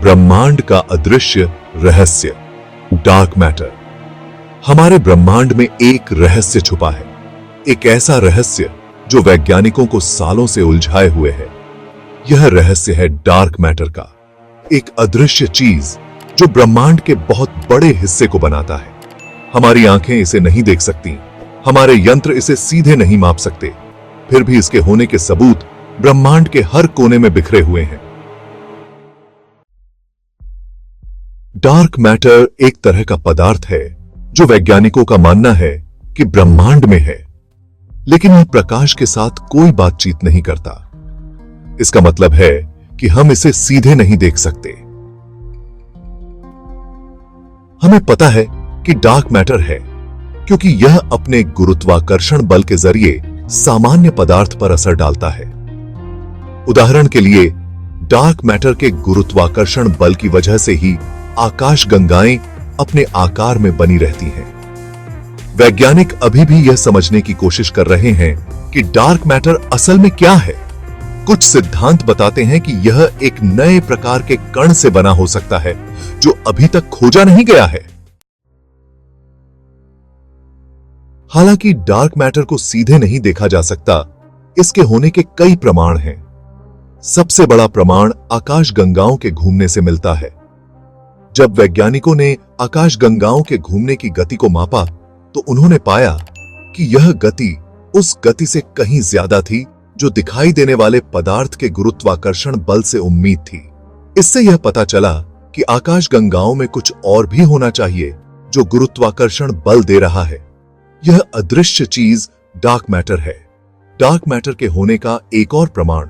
ब्रह्मांड का अदृश्य रहस्य, डार्क मैटर। हमारे ब्रह्मांड में एक रहस्य छुपा है, एक ऐसा रहस्य जो वैज्ञानिकों को सालों से उलझाए हुए है। यह रहस्य है डार्क मैटर का, एक अदृश्य चीज जो ब्रह्मांड के बहुत बड़े हिस्से को बनाता है। हमारी आंखें इसे नहीं देख सकती, हमारे यंत्र इसे सीधे नहीं माप सकते, फिर भी इसके होने के सबूत ब्रह्मांड के हर कोने में बिखरे हुए हैं। डार्क मैटर एक तरह का पदार्थ है जो वैज्ञानिकों का मानना है कि ब्रह्मांड में है, लेकिन यह प्रकाश के साथ कोई बातचीत नहीं करता। इसका मतलब है कि हम इसे सीधे नहीं देख सकते। हमें पता है कि डार्क मैटर है क्योंकि यह अपने गुरुत्वाकर्षण बल के जरिए सामान्य पदार्थ पर असर डालता है। उदाहरण के लिए, डार्क मैटर के गुरुत्वाकर्षण बल की वजह से ही आकाशगंगाएं अपने आकार में बनी रहती हैं। वैज्ञानिक अभी भी यह समझने की कोशिश कर रहे हैं कि डार्क मैटर असल में क्या है। कुछ सिद्धांत बताते हैं कि यह एक नए प्रकार के कण से बना हो सकता है जो अभी तक खोजा नहीं गया है। हालांकि डार्क मैटर को सीधे नहीं देखा जा सकता, इसके होने के कई प्रमाण हैं। सबसे बड़ा प्रमाण आकाशगंगाओं के घूमने से मिलता है। जब वैज्ञानिकों ने आकाशगंगाओं के घूमने की गति को मापा तो उन्होंने पाया कि यह गति उस गति से कहीं ज्यादा थी जो दिखाई देने वाले पदार्थ के गुरुत्वाकर्षण बल से उम्मीद थी। इससे यह पता चला कि आकाशगंगाओं में कुछ और भी होना चाहिए जो गुरुत्वाकर्षण बल दे रहा है। यह अदृश्य चीज डार्क मैटर है। डार्क मैटर के होने का एक और प्रमाण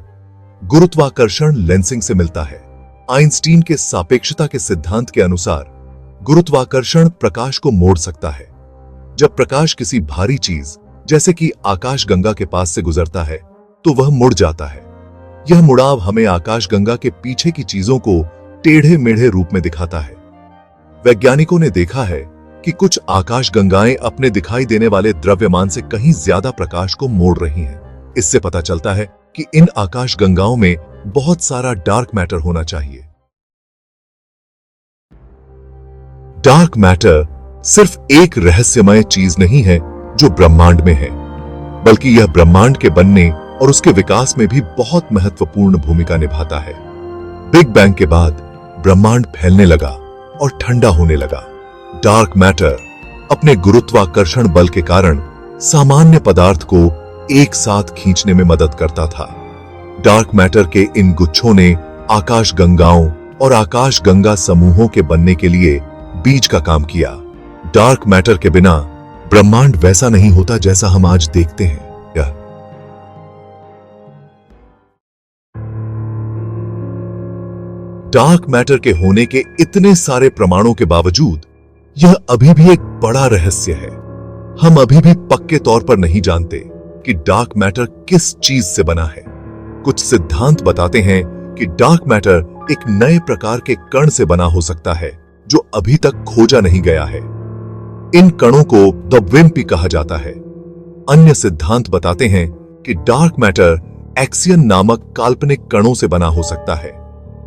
गुरुत्वाकर्षण लेंसिंग से मिलता है। आइंस्टीन के सापेक्षता के सिद्धांत के अनुसार गुरुत्वाकर्षण प्रकाश को मोड़ सकता है। जब प्रकाश किसी भारी चीज जैसे कि आकाशगंगा के पास से गुजरता है तो वह मुड़ जाता है। यह मुड़ाव हमें आकाशगंगा के पीछे की चीजों को टेढ़े मेढ़े रूप में दिखाता है। वैज्ञानिकों ने देखा है कि कुछ आकाशगंगाएं अपने दिखाई देने वाले द्रव्यमान से कहीं ज्यादा प्रकाश को मोड़ रही हैं। इससे पता चलता है कि इन आकाशगंगाओं में बहुत सारा डार्क मैटर होना चाहिए। डार्क मैटर सिर्फ एक रहस्यमय चीज नहीं है जो ब्रह्मांड में है, बल्कि यह ब्रह्मांड के बनने और उसके विकास में भी बहुत महत्वपूर्ण भूमिका निभाता है। बिग बैंग के बाद ब्रह्मांड फैलने लगा और ठंडा होने लगा। डार्क मैटर अपने गुरुत्वाकर्षण बल के कारण सामान्य पदार्थ को एक साथ खींचने में मदद करता था। डार्क मैटर के इन गुच्छों ने आकाशगंगाओं और आकाशगंगा समूहों के बनने के लिए बीज का काम किया। डार्क मैटर के बिना ब्रह्मांड वैसा नहीं होता जैसा हम आज देखते हैं। डार्क मैटर के होने के इतने सारे प्रमाणों के बावजूद यह अभी भी एक बड़ा रहस्य है। हम अभी भी पक्के तौर पर नहीं जानते कि डार्क मैटर किस चीज से बना है। कुछ सिद्धांत बताते हैं कि डार्क मैटर एक नए प्रकार के कण से बना हो सकता है जो अभी तक खोजा नहीं गया है। इन कणों को द विम्पी कहा जाता है। अन्य सिद्धांत बताते हैं कि डार्क मैटर एक्सियन नामक काल्पनिक कणों से बना हो सकता है।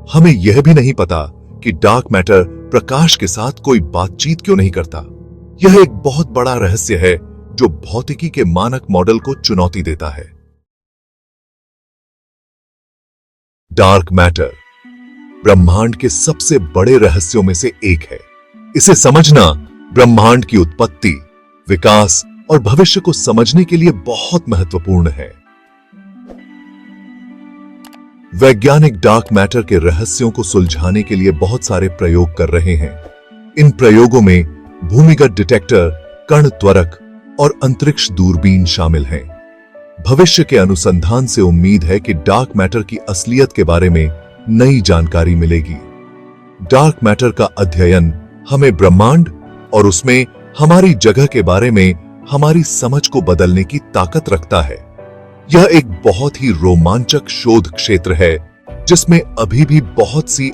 हमें यह भी नहीं पता कि डार्क मैटर प्रकाश के साथ कोई बातचीत क्यों नहीं करता। यह एक बहुत बड़ा रहस्य है जो भौतिकी के मानक मॉडल को चुनौती देता है। डार्क मैटर ब्रह्मांड के सबसे बड़े रहस्यों में से एक है। इसे समझना ब्रह्मांड की उत्पत्ति, विकास और भविष्य को समझने के लिए बहुत महत्वपूर्ण है। वैज्ञानिक डार्क मैटर के रहस्यों को सुलझाने के लिए बहुत सारे प्रयोग कर रहे हैं। इन प्रयोगों में भूमिगत डिटेक्टर, कण त्वरक और अंतरिक्ष दूरबीन शामिल हैं। भविष्य के अनुसंधान से उम्मीद है कि डार्क मैटर की असलियत के बारे में नई जानकारी मिलेगी। डार्क मैटर का अध्ययन हमें ब्रह्मांड और उसमें हमारी जगह के बारे में हमारी समझ को बदलने की ताकत रखता है। यह एक बहुत ही रोमांचक शोध क्षेत्र है जिसमें अभी भी बहुत सी